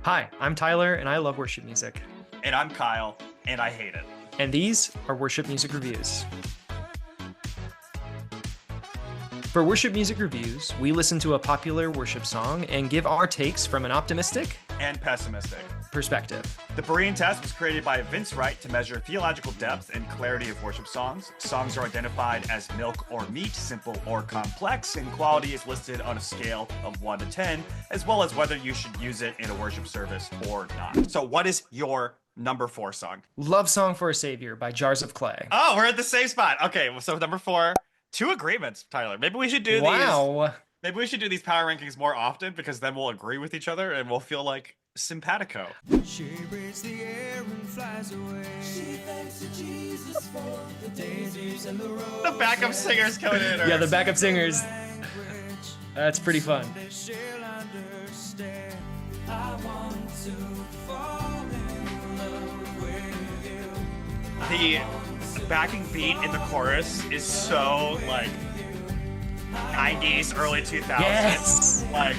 Hi, I'm Tyler, and I love worship music. And I'm Kyle, and I hate it. And these are worship music reviews. For worship music reviews, we listen to a popular worship song and give our takes from an optimistic And pessimistic. perspective. The Berean test was created by Vince Wright to measure theological depth and clarity of worship songs. Songs are identified as milk or meat, simple or complex, and quality is listed on a scale of 1 to 10, as well as whether you should use it in a worship service or not. So what is your number 4 song? Love Song for a Savior by Jars of Clay. Oh, we're at the same spot. Okay, so number 4, 2 agreements, Tyler. Maybe we should do these. Wow. Maybe we should do these power rankings more often because then we'll agree with each other and we'll feel like simpatico. She breathes the air and flies away. She thanks to Jesus for the daisies and the roses. The backup singers coming in. Yeah, the backup singers. That's pretty fun. She'll understand. I want to fall in love with you. The backing beat in the chorus is so like 90s, early 2000s. Yes. Like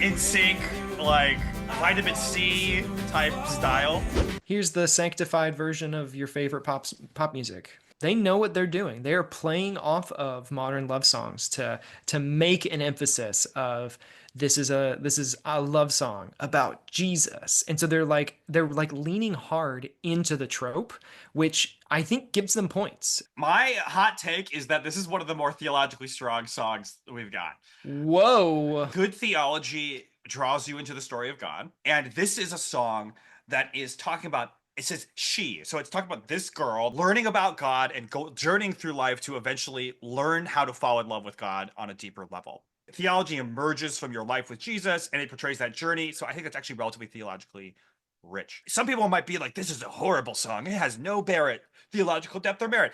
in sync, like vitamin C type style. Here's the sanctified version of your favorite pop music. They know what they're doing. They are playing off of modern love songs to make an emphasis of this is a love song about Jesus. And so they're like leaning hard into the trope, which I think gives them points. My hot take is that this is one of the more theologically strong songs we've got. Whoa. Good theology draws you into the story of God. And this is a song that is talking about, it says she. So it's talking about this girl learning about God and journeying through life to eventually learn how to fall in love with God on a deeper level. Theology emerges from your life with Jesus and it portrays that journey. So I think it's actually relatively theologically rich. Some people might be like, this is a horrible song. It has no merit, theological depth or merit.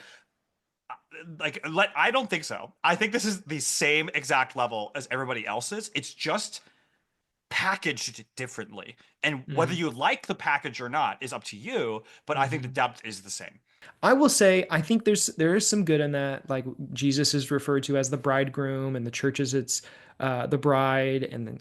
I don't think so. I think this is the same exact level as everybody else's. It's just packaged differently. And whether you like the package or not is up to you, but I think the depth is the same. I will say, I think there is some good in that. Like Jesus is referred to as the bridegroom, and the church is the bride. And then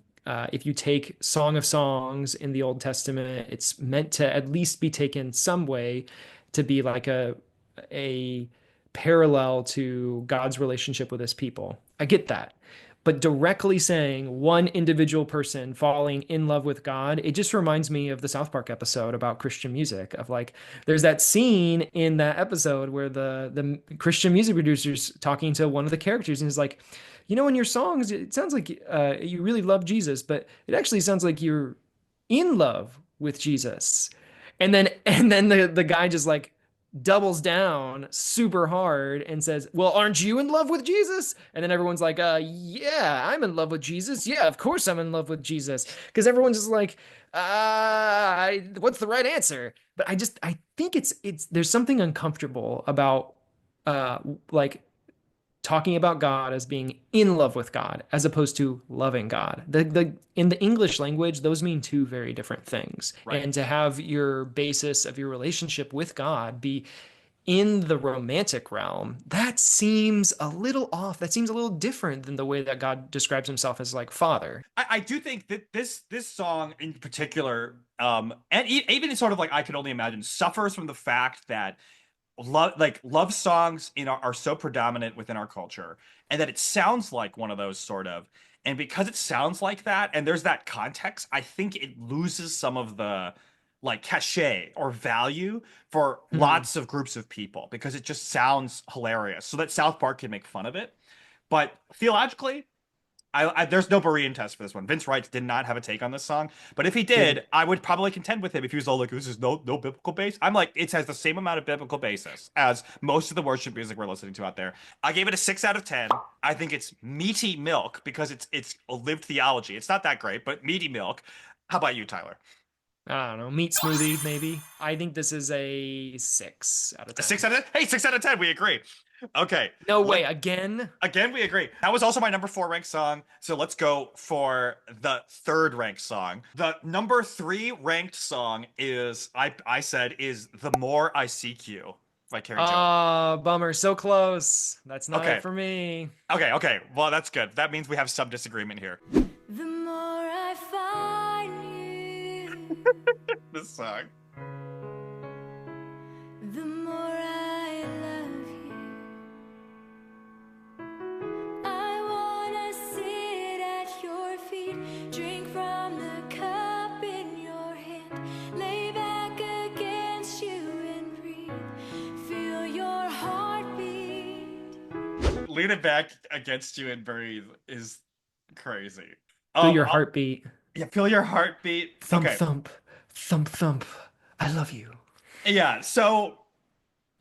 if you take Song of Songs in the Old Testament, it's meant to at least be taken some way to be like a parallel to God's relationship with his people. I get that. But directly saying one individual person falling in love with God, it just reminds me of the South Park episode about Christian music. Of like, there's that scene in that episode where the Christian music producer's talking to one of the characters, and he's like, you know, in your songs, it sounds like you really love Jesus, but it actually sounds like you're in love with Jesus. And then the guy just like doubles down super hard and says, well, aren't you in love with Jesus? And then everyone's like, yeah, I'm in love with Jesus. Yeah, of course I'm in love with Jesus. Because everyone's just like, what's the right answer? But I think there's something uncomfortable about like talking about God as being in love with God as opposed to loving God. In the English language, those mean two very different things. Right. And to have your basis of your relationship with God be in the romantic realm, that seems a little off. That seems a little different than the way that God describes himself as like Father. I do think that this song in particular, and even sort of like I Can Only Imagine, suffers from the fact that love songs are so predominant within our culture, and that it sounds like one of those sort of, and because it sounds like that and there's that context, I think it loses some of the like cachet or value for lots of groups of people because it just sounds hilarious so that South Park can make fun of it. But theologically, there's no Berean test for this one. Vince Wright did not have a take on this song, but if he did, I would probably contend with him if he was all like, "This is no biblical base." I'm like, it has the same amount of biblical basis as most of the worship music we're listening to out there. I gave it a 6 out of 10. I think it's meaty milk because it's a lived theology. It's not that great, but meaty milk. How about you, Tyler? I don't know, meat smoothie, maybe. I think this is a 6 out of 10. A 6 out of 10? Hey, 6 out of 10. We agree. Okay. No way, again? Again, we agree. That was also my number 4 ranked song. So let's go for the 3rd ranked song. The number 3 ranked song is, I said, is The More I Seek You by Carrie Jones. Oh, bummer. So close. That's not it for me. Okay. Well, that's good. That means we have some disagreement here. The more I find you, This song. The more I love you, I wanna sit at your feet, drink from the cup in your hand, lay back against you and breathe, feel your heartbeat. Lean it back against you and breathe is crazy. Feel your heartbeat. Yeah, feel your heartbeat. Thump, Okay. thump, thump, thump. I love you. Yeah, so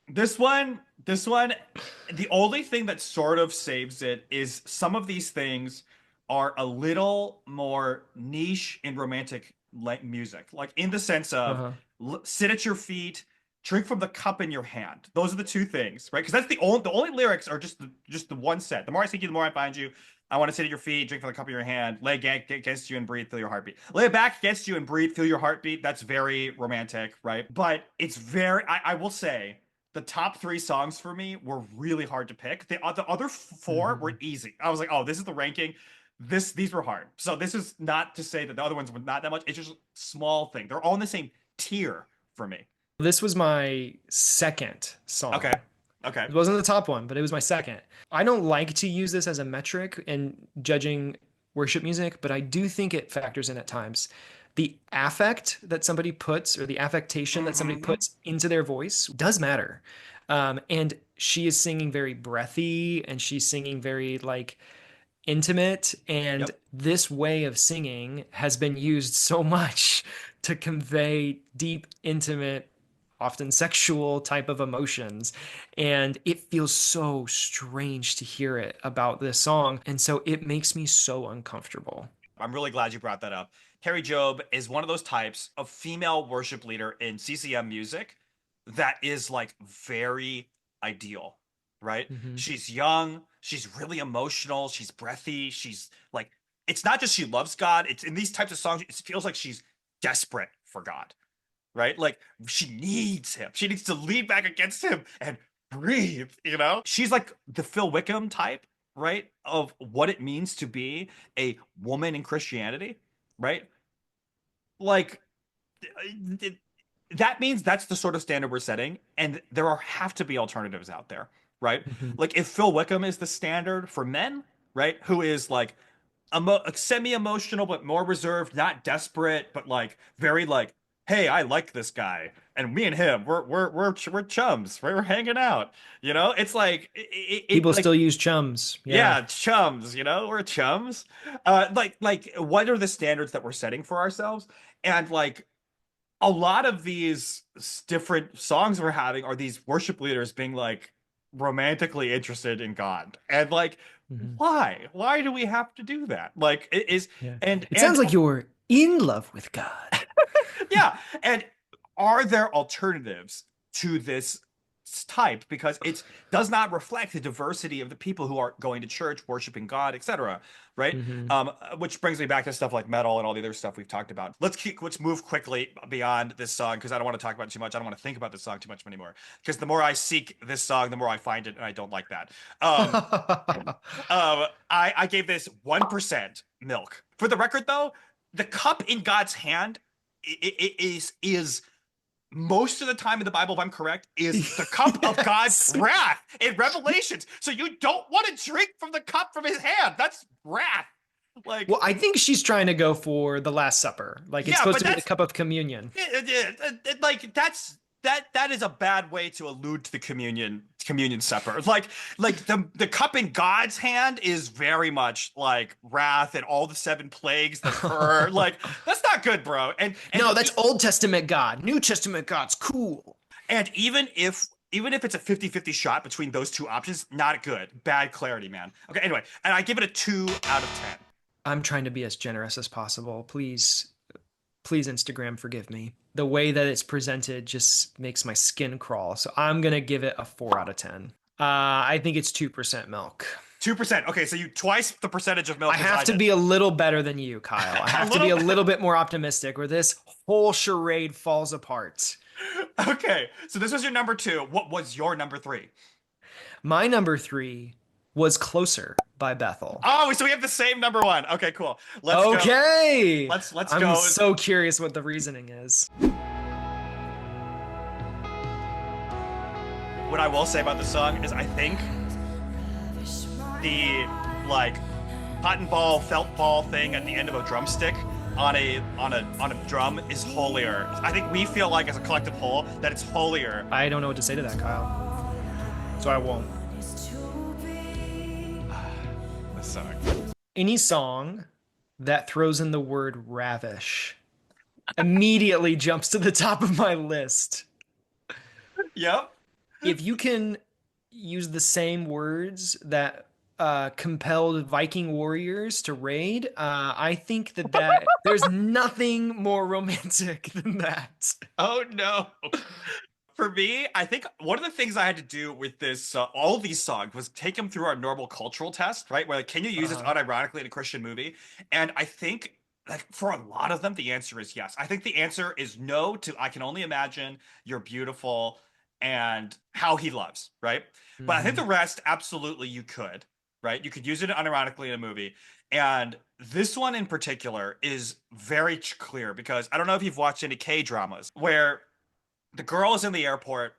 this one, the only thing that sort of saves it is some of these things are a little more niche in romantic music, like in the sense of Uh-huh. sit at your feet, drink from the cup in your hand. Those are the two things, right? Because that's the only lyrics are just the one set. The more I seek you, the more I find you. I want to sit at your feet, drink from the cup in your hand, lay against you and breathe, feel your heartbeat. Lay it back against you and breathe, feel your heartbeat. That's very romantic, right? But it's very, I will say, the top three songs for me were really hard to pick. The other four were easy. I was like, oh, this is the ranking. These were hard. So this is not to say that the other ones were not that much. It's just a small thing. They're all in the same tier for me. This was my second song. Okay. Okay. It wasn't the top one, but it was my second. I don't like to use this as a metric in judging worship music, but I do think it factors in at times. The affect that somebody puts, or the affectation that somebody puts into their voice, does matter. And she is singing very breathy, and she's singing very like intimate. And Yep. this way of singing has been used so much to convey deep, intimate, often sexual type of emotions. And it feels so strange to hear it about this song. And so it makes me so uncomfortable. I'm really glad you brought that up. Carrie Job is one of those types of female worship leader in CCM music that is like very ideal, right? Mhm. She's young, she's really emotional, she's breathy, she's like, it's not just she loves God, it's in these types of songs, it feels like she's desperate for God, right? Like she needs him. She needs to lean back against him and breathe, you know? She's like the Phil Wickham type, right? Of what it means to be a woman in Christianity, right? Like that means that's the sort of standard we're setting, and have to be alternatives out there, right? Mhm. Like if Phil Wickham is the standard for men, right? Who is like semi-emotional but more reserved, not desperate, but like very like, hey, I like this guy, and me and him, we're chums, we're hanging out, you know? It's like People like still use chums. yeah, chums, you know, we're chums. Like what are the standards that we're setting for ourselves? And like a lot of these different songs we're having are these worship leaders being like romantically interested in God. And like, Mhm. why? Why do we have to do that? Like it is Yeah. It and sounds like you're in love with God. yeah, and are there alternatives to this type, because it does not reflect the diversity of the people who are going to church, worshiping God, etc., right? Mhm. Which brings me back to stuff like metal and all the other stuff we've talked about. Let's move quickly beyond this song, because I don't want to talk about it too much. I don't want to think about this song too much anymore, because the more I seek this song, the more I find it, and I don't like that. I gave this 1% milk. For the record, though, the cup in God's hand is most of the time in the Bible, if I'm correct, is the cup of God's Yes. wrath in Revelations. So you don't want to drink from the cup from his hand. That's wrath. Like, Well, I think she's trying to go for the Last Supper. Like it's yeah, supposed but to be the that's cup of communion. like that is a bad way to allude to the communion supper. Like the cup in God's hand is very much like wrath and all the seven plagues that occur. Like that's not good, bro. And No, that's Old Testament God. New Testament God's cool. and even if it's a 50-50 shot between those two options, not good. Bad clarity, man. Okay, anyway, and I give it a 2 out of 10. I'm trying to be as generous as possible. Please, please, Instagram, forgive me. The way that it's presented just makes my skin crawl. So I'm going to give it a 4 out of 10. I think it's 2% milk. 2%. Okay, so you twice the percentage of milk. I have to be a little better than you, Kyle. I have to be a little bit more optimistic, or this whole charade falls apart. Okay, so this was your number 2. What was your number 3? My number 3 was Closer by Bethel. Oh, so we have the same number one. Okay, cool. Let's go. Okay. Let's I'm go. so curious what the reasoning is. What I will say about the song is I think the like cotton ball, felt ball thing at the end of a drumstick on a drum is holier. I think we feel like as a collective whole that it's holier. I don't know what to say to that, Kyle. So I won't. This song. Any song that throws in the word ravish immediately jumps to the top of my list. Yep. If you can use the same words that compelled Viking warriors to raid, I think that there's nothing more romantic than that. Oh no. For me, I think one of the things I had to do with this, all of these songs, was take them through our normal cultural test, right? Where like, can you use this unironically in a Christian movie? And I think, like, for a lot of them, the answer is yes. I think the answer is no to I Can Only Imagine, You're Beautiful, and How He Loves, right? But I think the rest, absolutely, you could, right? You could use it unironically in a movie. And this one in particular is very clear because I don't know if you've watched any K-dramas where the girl is in the airport.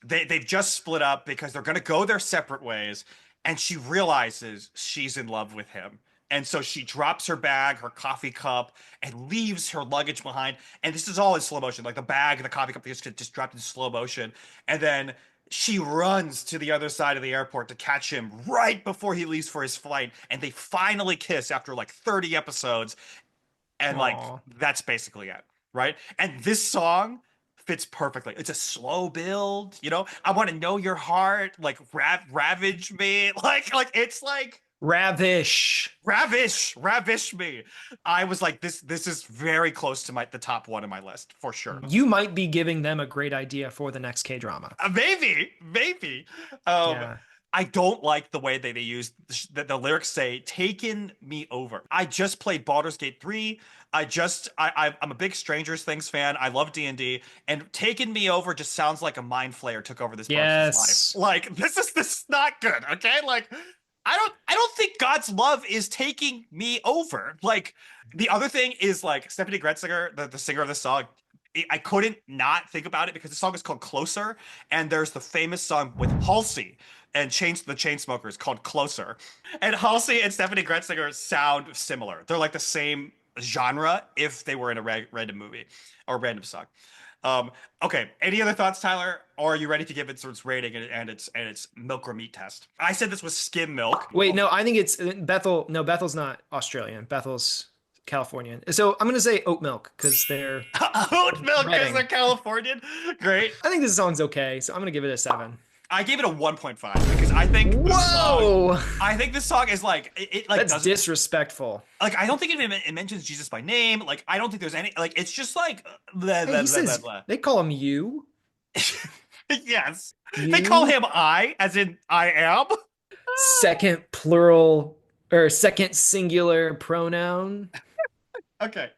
They've just split up because they're going to go their separate ways. And she realizes she's in love with him. And so she drops her bag, her coffee cup, and leaves her luggage behind. And this is all in slow motion. Like the bag and the coffee cup just dropped in slow motion. And then she runs to the other side of the airport to catch him right before he leaves for his flight. And they finally kiss after like 30 episodes. And Aww. like, that's basically it, right? And this song fits perfectly. It's a slow build, you know? I want to know your heart, like ravage me. Like it's like ravish me. I was like, this is very close to the top one in my list for sure. You might be giving them a great idea for the next K-drama. Maybe. Yeah. I don't like the way that they use the lyrics say "taken me over." I just played Baldur's Gate 3. I'm a big Stranger Things fan. I love D&D, and "taken me over" just sounds like a mind flayer took over this person's life. Like this is not good. Okay, like I don't think God's love is taking me over. Like the other thing is like Stephanie Gretzinger, the singer of the song. I couldn't not think about it because the song is called Closer, and there's the famous song with Halsey and the Chainsmokers called Closer. And Halsey and Stephanie Gretzinger sound similar. They're like the same genre if they were in a random movie or a random song. Okay, any other thoughts, Tyler? Or are you ready to give it its rating and its milk or meat test? I said this was skim milk. Wait, no, I think it's Bethel. No, Bethel's not Australian. Bethel's Californian. So I'm gonna say oat milk because they're oat milk because they're Californian. Great. I think this song's okay, so I'm gonna give it a 7. I gave it a 1.5 because I think this song is like it like that's disrespectful. Like I don't think it mentions Jesus by name. Like I don't think there's any like it's just like they call him you. Yes. You? They call him I as in I am. Second plural or second singular pronoun. Okay.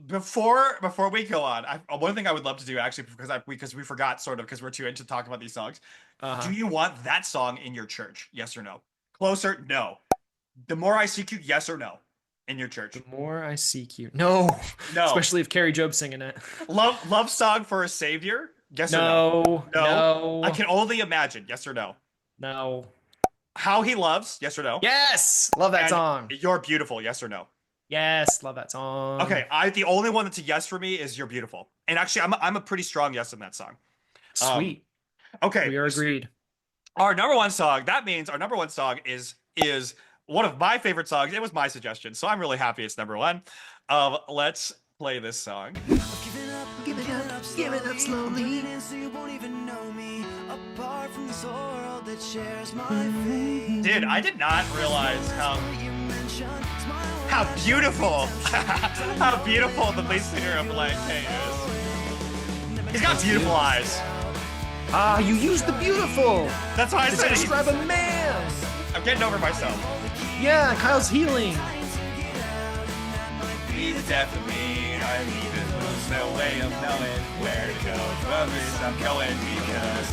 Before we go on, one thing I would love to do actually because we forgot sort of because we're too into talking about these songs. Do you want that song in your church? Yes or no? Closer? No. The More I Seek You? Yes or no? In your church? The More I Seek You? No. Especially if Carrie Job's singing it. Love song for a savior? Yes or no? No. I Can Only Imagine? Yes or no? No. How He Loves? Yes or no? Yes. Love that song. You're Beautiful? Yes or no? Yes, love that song. Okay, the only one that's a yes for me is You're Beautiful. And actually, I'm a pretty strong yes in that song. Sweet. Okay. We are agreed. Our number one song, that means our number one song is one of my favorite songs. It was my suggestion, so I'm really happy it's number one. Let's play this song. Give it up slowly. So you won't even know me. Apart from this world that shares my fate. Dude, I did not realize how beautiful the lead singer of Valentine is. He's got beautiful eyes. You used the beautiful. That's why I said describe a man. I'm getting over myself. Yeah, Kyle's healing. He's definitely, I even lose no way of knowing where to go from this. I'm going because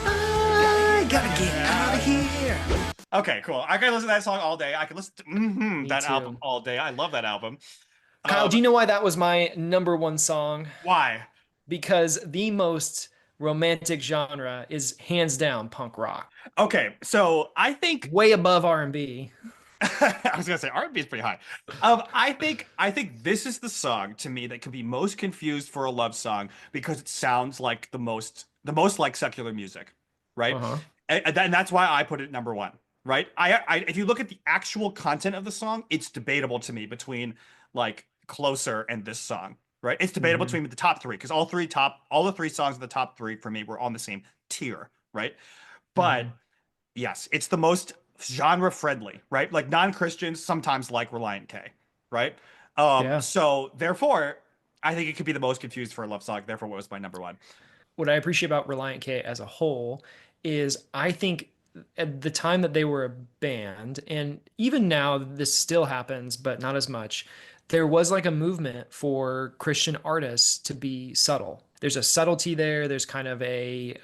I gotta get out of here. Okay, cool. I can listen to that song all day. I can listen to Me that album too. all day. I love that album. Kyle, Um, do you know why that was my number one song? why? Because the most romantic genre is hands down punk rock, Okay, so I think way above R&B. I was gonna say R&B is pretty high. I think this is the song to me that can be most confused for a love song because it sounds like the most like secular music, right? Uh-huh. And that's why I put it number one, right? If you look at the actual content of the song, it's debatable to me between like Closer and this song, right? It's debatable Hmm. between the top three because all the three songs in the top three for me were on the same tier, right? But Hmm. yes, it's the most genre friendly, right? Like non-Christians sometimes like Reliant K, right? Yeah. So therefore, I think it could be the most confused for a love song. Therefore, what was my number one? What I appreciate about Reliant K as a whole is I think at the time that they were a band, and even now this still happens, but not as much, there was like a movement for Christian artists to be subtle. There's a subtlety there. There's kind of a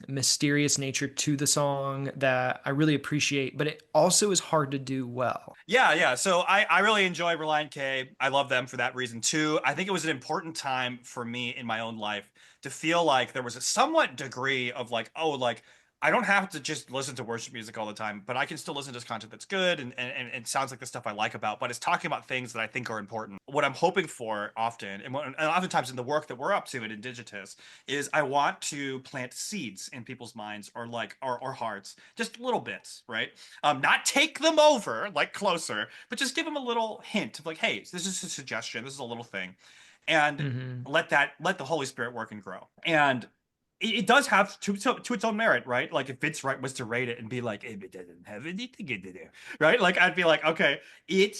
mysterious nature to the song that I really appreciate, but it also is hard to do well. Yeah, yeah. So I really enjoy Reliant K. I love them for that reason too. I think it was an important time for me in my own life to feel like there was a somewhat degree of like, oh, like I don't have to just listen to worship music all the time, but I can still listen to content that's good and it sounds like the stuff I like about, but it's talking about things that I think are important. What I'm hoping for often, and oftentimes in the work that we're up to at Indigitus, is I want to plant seeds in people's minds or like or hearts, just little bits, right? Not take them over like Closer, but just give them a little hint of like, hey, this is a suggestion, this is a little thing, and Hmm. let the Holy Spirit work and grow. And it does have to its own merit, right? Like if Vince Wright was to rate it and be like, it doesn't have anything to do, right? Like I'd be like, okay, it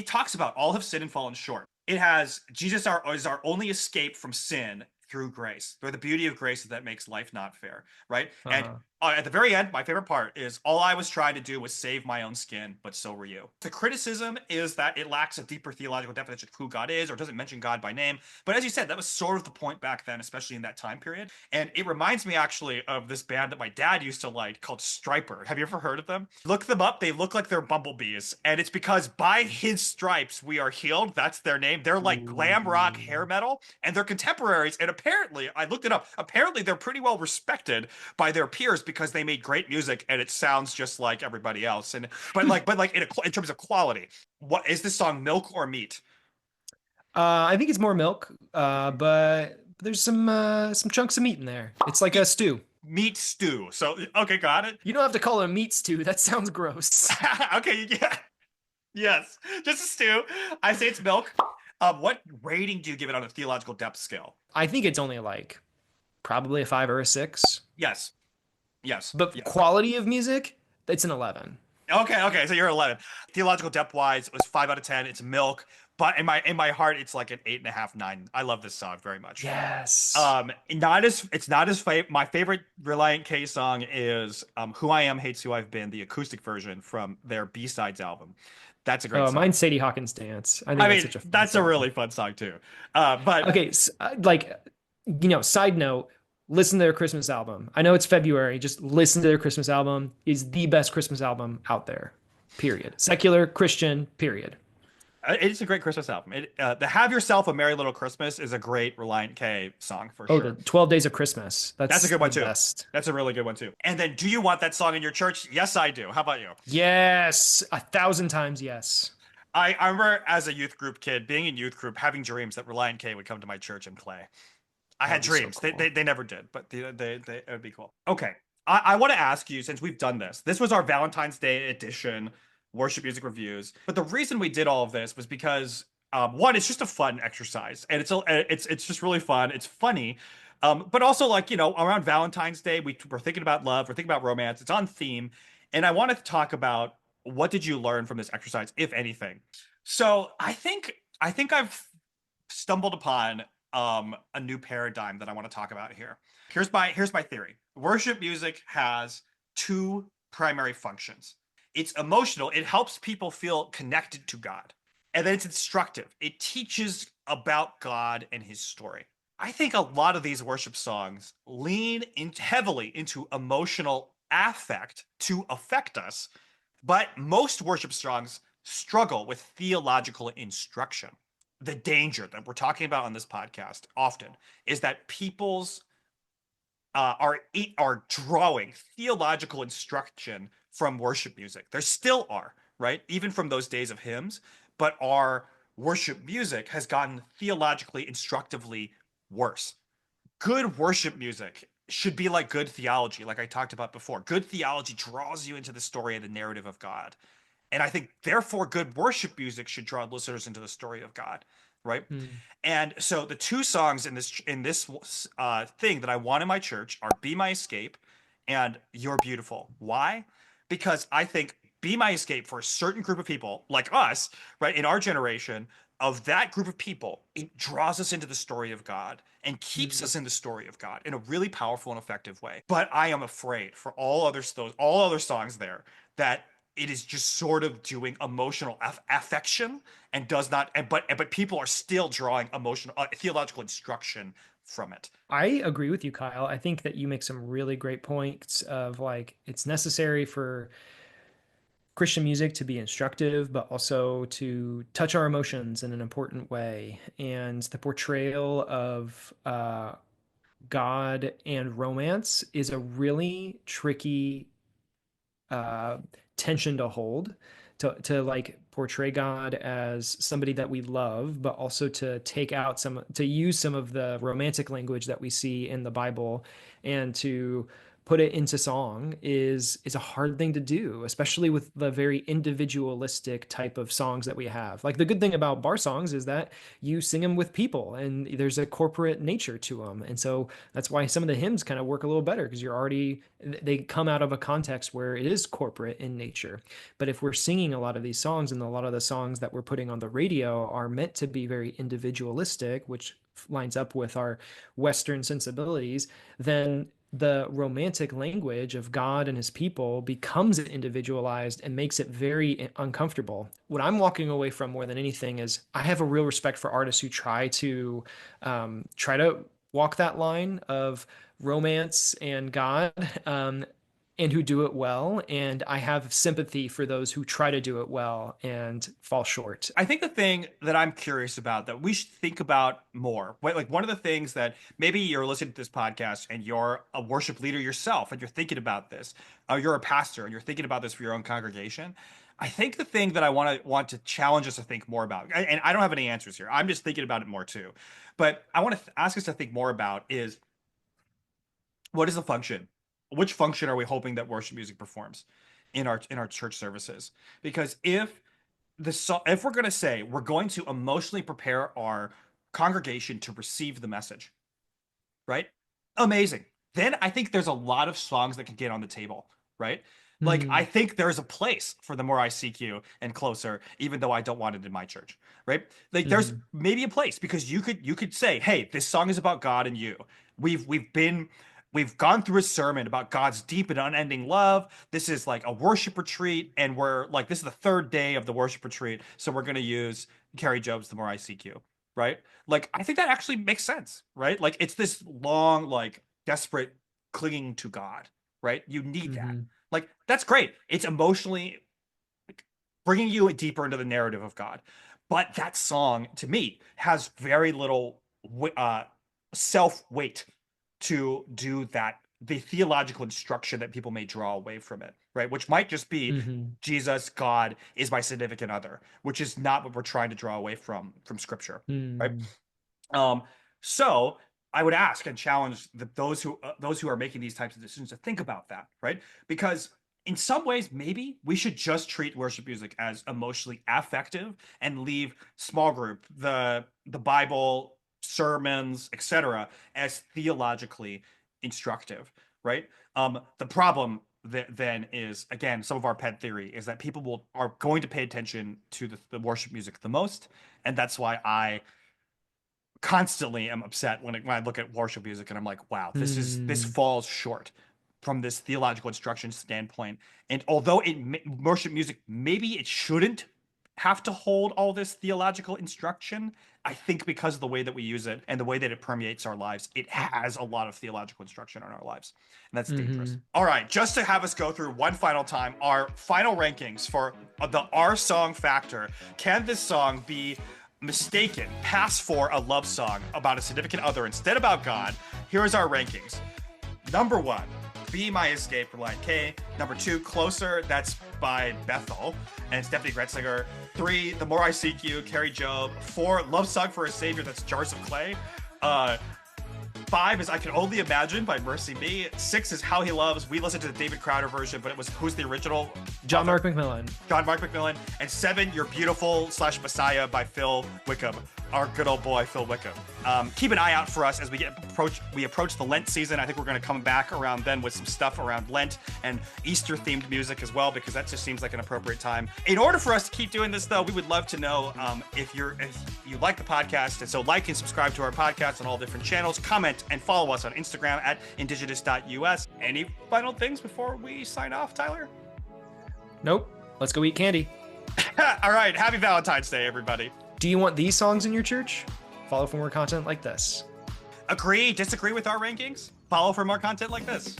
talks about all have sinned and fallen short. It has Jesus is our only escape from sin through grace. Through the beauty of grace that makes life not fair, right? And Uh-huh. at the very end, my favorite part is all I was trying to do was save my own skin, but so were you. The criticism is that it lacks a deeper theological definition of who God is or doesn't mention God by name. But as you said, that was sort of the point back then, especially in that time period. And it reminds me actually of this band that my dad used to like called Striper. Have you ever heard of them? Look them up. They look like they're bumblebees. And it's because by his stripes we are healed. That's their name. They're like glam rock Ooh. hair metal and they're contemporaries. And apparently, I looked it up. Apparently, they're pretty well respected by their peers because they made great music and it sounds just like everybody else. And but like in terms of quality, what is this song, Milk or Meat? I think it's more milk, but there's some chunks of meat in there. It's like a Meat, stew. meat stew. So okay, got it. You don't have to call it a meat stew. That sounds gross. Okay, yeah, yes, just a stew. I say it's milk. What rating do you give it on a theological depth scale? I think it's only like probably a 5 or a 6, Yes, yes, but yes. quality of music, it's an 11. Okay, okay, so you're 11. Theological depth wise, it was 5 out of 10. It's milk, but in my heart, it's like an 8.5, 9. I love this song very much. Yes. Not as it's not as my favorite Reliant K song is "Who I Am Hates Who I've Been," the acoustic version from their B-sides album. That's a great Oh, song. mine's Sadie Hawkins Dance. I think I that's mean, such a fun that's a song. really fun song too. But Okay, like, side note, listen to their Christmas album. I know it's February, just listen to their Christmas album. Is the best Christmas album out there. Period. Secular, Christian, period. it's a great Christmas album. The "Have Yourself a Merry Little Christmas" is a great Reliant K song for Oh, the sure. 12 Days of Christmas. That's a That's good one the too. best. That's a really good one too. And then, do you want that song in your church? Yes, I do. How about you? Yes, 1,000 times yes. I remember as a youth group kid, being in youth group, having dreams that Reliant K would come to my church and play. I That had would be so dreams. They, cool. they, they never did, but it would be cool. Okay. I want to ask you, since we've done this, this was our Valentine's Day edition worship music reviews. But the reason we did all of this was because one, it's just a fun exercise, and it's just really fun. It's funny, but also like around Valentine's Day, we're thinking about love, we're thinking about romance. It's on theme, and I wanted to talk about what did you learn from this exercise, if anything. So I think I've stumbled upon a new paradigm that I want to talk about here. Here's my theory. Worship music has two primary functions. It's emotional, it helps people feel connected to God. And then it's instructive. It teaches about God and his story. I think a lot of these worship songs lean in heavily into emotional affect to affect us, but most worship songs struggle with theological instruction. The danger that we're talking about on this podcast often is that people's are drawing theological instruction from worship music. There still are, right? Even from those days of hymns, but our worship music has gotten theologically instructively worse. Good worship music should be like good theology, like I talked about before. Good theology draws you into the story and the narrative of God. And I think, therefore, good worship music should draw listeners into the story of God, right? Mm. And so the two songs in this thing that I want in my church are "Be My Escape" and "You're Beautiful." Why? Because I think "Be My Escape" for a certain group of people like us, right, in our generation, of that group of people, it draws us into the story of God and keeps Mm. us in the story of God in a really powerful and effective way. But I am afraid for all other songs there that it is just sort of doing emotional affection and does not but people are still drawing emotional theological instruction from it. I agree with you, Kyle. I think that you make some really great points of like it's necessary for Christian music to be instructive, but also to touch our emotions in an important way. And the portrayal of God and romance is a really tricky uh, tension to hold, to like portray God as somebody that we love, but also to take out to use some of the romantic language that we see in the Bible and to put it into song is a hard thing to do, especially with the very individualistic type of songs that we have. Like the good thing about bar songs is that you sing them with people and there's a corporate nature to them. And so that's why some of the hymns kind of work a little better because they come out of a context where it is corporate in nature. But if we're singing a lot of these songs and a lot of the songs that we're putting on the radio are meant to be very individualistic, which lines up with our Western sensibilities, then the romantic language of God and his people becomes individualized and makes it very uncomfortable. What I'm walking away from more than anything is I have a real respect for artists who try to walk that line of romance and God, and who do it well. And I have sympathy for those who try to do it well and fall short. I think the thing that I'm curious about that we should think about more, like one of the things that maybe you're listening to this podcast and you're a worship leader yourself and you're thinking about this, or you're a pastor and you're thinking about this for your own congregation. I think the thing that I want to challenge us to think more about, and I don't have any answers here. I'm just thinking about it more too, but I want to ask us to think more about is what is the function? Which function are we hoping that worship music performs in our church services? Because if we're going to say we're going to emotionally prepare our congregation to receive the message, right? Amazing. Then I think there's a lot of songs that can get on the table, right? Like I Mm, think there's a place for the more I seek you and closer, even though I don't want it in my church, right? Like there's mhm, maybe a place because you could say, hey, this song is about God and you. We've gone through a sermon about God's deep and unending love. This is like a worship retreat, and we're like, this is the third day of the worship retreat, so we're gonna use Carrie Job's "The More I Seek You," right? Like, I think that actually makes sense, right? Like, it's this long, like, desperate clinging to God, right? You need that. mhm, Like, that's great. It's emotionally like, bringing you deeper into the narrative of God. But that song, to me, has very little self weight to do that, the theological instruction that people may draw away from it, right? Which might just be mhm, Jesus, God is my significant other, which is not what we're trying to draw away from Scripture, right? mm, Um, so I would ask and challenge those who are making these types of decisions to think about that, right? Because in some ways, maybe we should just treat worship music as emotionally affective and leave small group, the Bible, sermons, etc., as theologically instructive, right? The problem then is again some of our pet theory is that people are going to pay attention to the worship music the most, and that's why I constantly am upset when I look at worship music and I'm like, wow, this mm, falls short from this theological instruction standpoint. And although worship music maybe it shouldn't have to hold all this theological instruction. I think because of the way that we use it and the way that it permeates our lives, it has a lot of theological instruction in our lives. And that's dangerous. All right, just to have us go through one final time, our final rankings for the Our Song factor. Can this song be mistaken, pass for a love song about a significant other instead about God? Here's our rankings. Number 1, Be My Escape, Reliant K. Number 2, Closer, that's by Bethel and Stephanie Gretzinger. 3, The More I Seek You, Carrie Job. 4, Love Song for a Savior, that's Jars of Clay. 5 is I Can Only Imagine by Mercy Me. 6 is How He Loves. We listened to the David Crowder version, but it was who's the original? John author? Mark McMillan. John Mark McMillan. And 7, You're Beautiful / Messiah by Phil Wickham, our good old boy Phil Wickham. Keep an eye out for us as we approach the Lent season. I think we're going to come back around then with some stuff around Lent and Easter themed music as well, because that just seems like an appropriate time. In order for us to keep doing this, though, we would love to know if you like the podcast, and so like and subscribe to our podcast on all different channels. Comment and follow us on Instagram at indigenous.us. Any final things before we sign off, Tyler? Nope. Let's go eat candy. All right. Happy Valentine's Day, everybody. Do you want these songs in your church? Follow for more content like this. Agree, disagree with our rankings? Follow for more content like this.